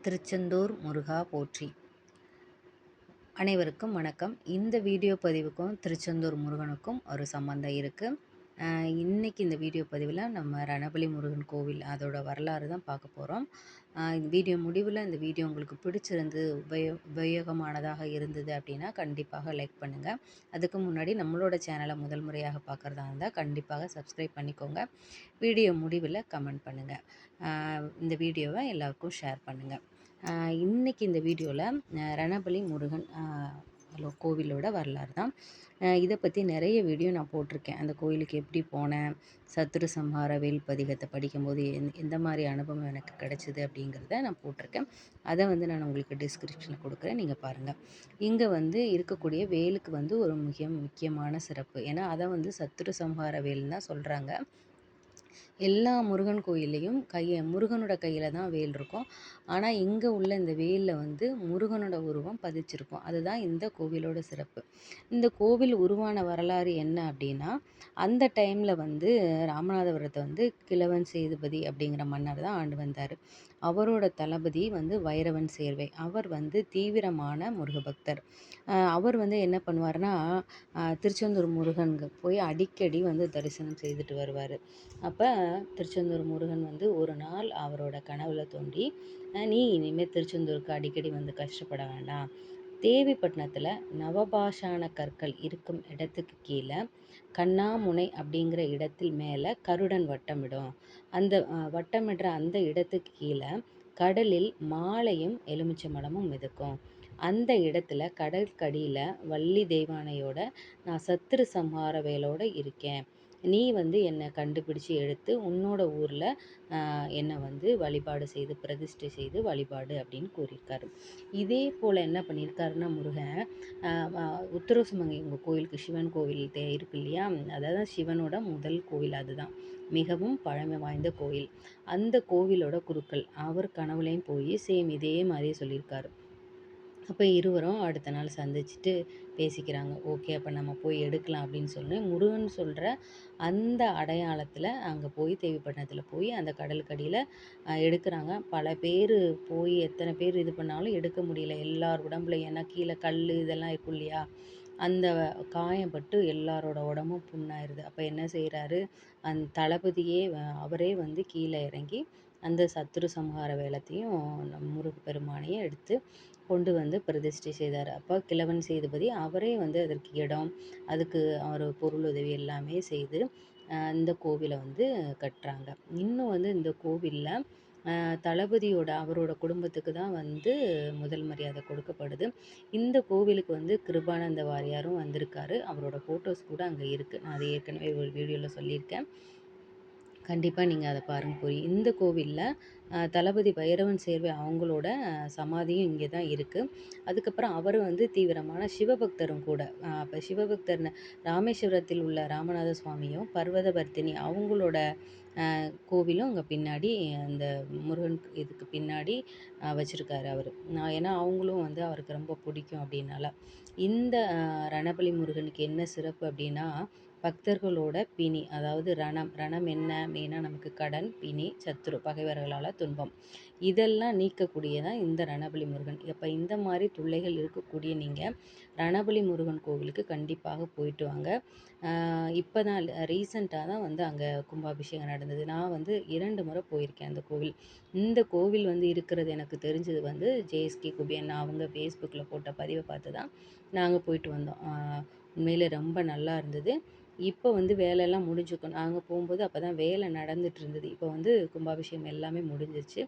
திருச்செந்தூர் முருகா போற்றி. அனைவருக்கும் வணக்கம். இந்த வீடியோ பதிவுக்கும் திருச்செந்தூர் முருகனுக்கும் ஒரு சம்பந்தம் இருக்குது. இன்றைக்கி இந்த வீடியோ பதிவில் நம்ம ரணபலி முருகன் கோவில் அதோட வரலாறு தான் பார்க்க போகிறோம். இந்த வீடியோ முடிவில் இந்த வீடியோ உங்களுக்கு பிடிச்சிருந்து உபயோகமானதாக இருந்தது அப்படின்னா கண்டிப்பாக லைக் பண்ணுங்கள். அதுக்கு முன்னாடி நம்மளோட சேனலை முதல் முறையாக பார்க்குறதா இருந்தால் கண்டிப்பாக சப்ஸ்கிரைப் பண்ணிக்கோங்க. வீடியோ முடிவில் கமெண்ட் பண்ணுங்கள். இந்த வீடியோவை எல்லாருக்கும் ஷேர் பண்ணுங்கள். இன்றைக்கி இந்த வீடியோவில் ரணபலி முருகன் கோவிலோட வரலாறு தான். இதை பற்றி நிறைய வீடியோ நான் போட்டிருக்கேன். அந்த கோயிலுக்கு எப்படி போனேன், சத்துரு சம்ஹார வேல் பதிகத்தை படிக்கும்போது எந்த மாதிரி அனுபவம் எனக்கு கிடைச்சிது அப்படிங்கிறத நான் போட்டிருக்கேன். அதை நான் உங்களுக்கு டிஸ்கிரிப்ஷனில் கொடுக்குறேன், நீங்கள் பாருங்கள். இங்கே இருக்கக்கூடிய வேலுக்கு ஒரு முக்கியமான சிறப்பு. ஏன்னா அதை சத்துரு சம்ஹார வேல்னு தான் சொல்கிறாங்க. எல்லா முருகன் கோயில்லையும் முருகனோட கையில் தான் வேல் இருக்கும். ஆனால் இங்கே உள்ள இந்த வேலில் முருகனோட உருவம் பதிச்சிருக்கும். அதுதான் இந்த கோவிலோட சிறப்பு. இந்த கோவில் உருவான வரலாறு என்ன அப்படின்னா, அந்த டைமில் ராமநாதபுரத்தை கிழவன் சேதுபதி அப்படிங்கிற மன்னர் தான் ஆண்டு வந்தார். அவரோட தளபதி வைரவன் சேர்வை. அவர் தீவிரமான முருகபக்தர். அவர் என்ன பண்ணுவார்னா, திருச்செந்தூர் முருகனுக்கு போய் அடிக்கடி தரிசனம் செய்துட்டு வருவார். அப்போ திருச்செந்தூர் முருகன் ஒரு நாள் அவரோட கனவுல தோன்றி, நீ இனிமேல் திருச்செந்தூருக்கு அடிக்கடி கஷ்டப்பட வேண்டாம். தேவிப்பட்டினத்தில் நவபாஷான கற்கள் இருக்கும் இடத்துக்கு கீழே கண்ணாமுனை அப்படிங்கிற இடத்தில் மேலே கருடன் வட்டமிடும். அந்த வட்டமிடுற அந்த இடத்துக்கு கீழே கடலில் மாலையும் எலுமிச்சை மலமும் மிதக்கும். அந்த இடத்துல கடற்கடியில் வள்ளி தெய்வானையோட நான் சத்துரு சம்ஹார வேலோட இருக்கேன். நீ என்னை கண்டுபிடிச்சி எடுத்து உன்னோட ஊரில் என்னை வழிபாடு செய்து பிரதிஷ்டை செய்து வழிபாடு அப்படின்னு கூறியிருக்காரு. இதே போல் என்ன பண்ணியிருக்காருன்னா முருகன், உத்தரசுமங்கை உங்கள் கோயிலுக்கு சிவன் கோவில் இருக்கு இல்லையா, அதாவது சிவனோட முதல் கோவில் அதுதான். மிகவும் பழமை வாய்ந்த கோயில். அந்த கோவிலோட குருக்கள் அவர் கனவுலையும் போய் சேம் இதே மாதிரியே சொல்லியிருக்காரு. அப்போ இருவரும் அடுத்த நாள் சந்திச்சுட்டு பேசிக்கிறாங்க. ஓகே, அப்போ நம்ம போய் எடுக்கலாம் அப்படின்னு சொல்லி முருகன் சொல்கிற அந்த அடையாளத்தில் அங்கே போய் தேவிப்பட்டினத்தில் போய் அந்த கடலுக்கடியில் எடுக்கிறாங்க. பல பேர் போய் எத்தனை பேர் இது பண்ணாலும் எடுக்க முடியல எல்லார் உடம்புல. ஏன்னா கீழே கல் இதெல்லாம் இருக்கும் இல்லையா, அந்த காயப்பட்டு எல்லாரோட உடம்பும் புண்ணாயிருது. அப்போ என்ன செய்கிறாரு, அந்த தளபதியே அவரே கீழே இறங்கி அந்த சத்துரு சம்ஹார வேலத்தையும் முருகப்பெருமானையும் எடுத்து கொண்டு பிரதிஷ்டை செய்தார். அப்போ கிழவன் சேதுபதி அவரே அதற்கு இடம், அதுக்கு அவர் பொருளுதவி எல்லாமே செய்து இந்த கோவிலை கட்டுறாங்க. இன்னும் இந்த கோவிலில் தளபதியோட அவரோட குடும்பத்துக்கு தான் முதல் மரியாதை கொடுக்கப்படுது. இந்த கோவிலுக்கு கிருபானந்த வாரியாரும் வந்திருக்காரு. அவரோட ஃபோட்டோஸ் கூட அங்கே இருக்குது. நான் அதை ஏற்கனவே ஒரு வீடியோவில் சொல்லியிருக்கேன். கண்டிப்பாக நீங்கள் அதை பாருங்கள் போய். இந்த கோவிலில் தளபதி வைரவன் சேர்வை அவங்களோட சமாதியும் இங்கே தான் இருக்குது. அதுக்கப்புறம் அவர் தீவிரமான சிவபக்தரும் கூட. அப்போ சிவபக்தர் ராமேஸ்வரத்தில் உள்ள ராமநாத சுவாமியும் பர்வதவர்த்தினி அவங்களோட கோவிலும் அங்கே பின்னாடி அந்த முருகன் இதுக்கு பின்னாடி வச்சுருக்காரு அவர். ஏன்னா அவங்களும் அவருக்கு ரொம்ப பிடிக்கும் அப்படின்னால. இந்த ரணபலி முருகனுக்கு என்ன சிறப்பு அப்படின்னா, பக்தர்களோட பிணி, அதாவது ரணம் என்ன மெயினாக நமக்கு கடன், பிணி, சத்துரு பகைவர்களால் துன்பம், இதெல்லாம் நீக்கக்கூடியதான் இந்த ரணபலி முருகன். இப்போ இந்த மாதிரி தொல்லைகள் இருக்கக்கூடிய நீங்கள் ரணபலி முருகன் கோவிலுக்கு கண்டிப்பாக போயிட்டு வாங்க. இப்போ தான் ரீசண்டாக தான் அங்கே கும்பாபிஷேகம் நடந்தது. நான் 2 முறை போயிருக்கேன் அந்த கோவில். இந்த கோவில் இருக்கிறது எனக்கு தெரிஞ்சது ஜேஎஸ்கே குபியன் அவங்க ஃபேஸ்புக்கில் போட்ட பதிவை பார்த்து தான் நாங்கள் போயிட்டு வந்தோம். உண்மையில் ரொம்ப நல்லா இருந்தது. இப்போ வேலையெல்லாம் முடிஞ்சுக்கும். நாங்கள் போகும்போது அப்போ தான் வேலை நடந்துட்டு இருந்தது. இப்போ கும்பாபிஷேகம் எல்லாமே முடிஞ்சிருச்சு.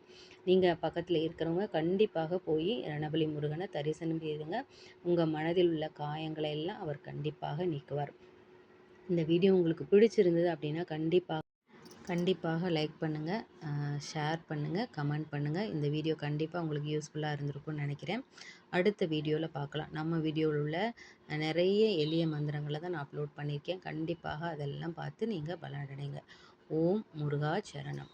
நீங்கள் பக்கத்தில் இருக்கிறவங்க கண்டிப்பாக போய் ரணபலி முருகனை தரிசனம் செய்துங்க. உங்கள் மனதில் உள்ள காயங்களை எல்லாம் அவர் கண்டிப்பாக நீக்குவார். இந்த வீடியோ உங்களுக்கு பிடிச்சிருந்தது அப்படின்னா கண்டிப்பாக லைக் பண்ணுங்கள், ஷேர் பண்ணுங்கள், கமெண்ட் பண்ணுங்கள். இந்த வீடியோ கண்டிப்பாக உங்களுக்கு யூஸ்ஃபுல்லாக இருந்திருக்கும்னு நினைக்கிறேன். அடுத்த வீடியோவில் பார்க்கலாம். நம்ம வீடியோவில் உள்ள நிறைய எளிய மந்திரங்களை தான் நான் அப்லோட் பண்ணியிருக்கேன். கண்டிப்பாக அதெல்லாம் பார்த்து நீங்கள் பலனடைங்க. ஓம் முருகா சரணம்.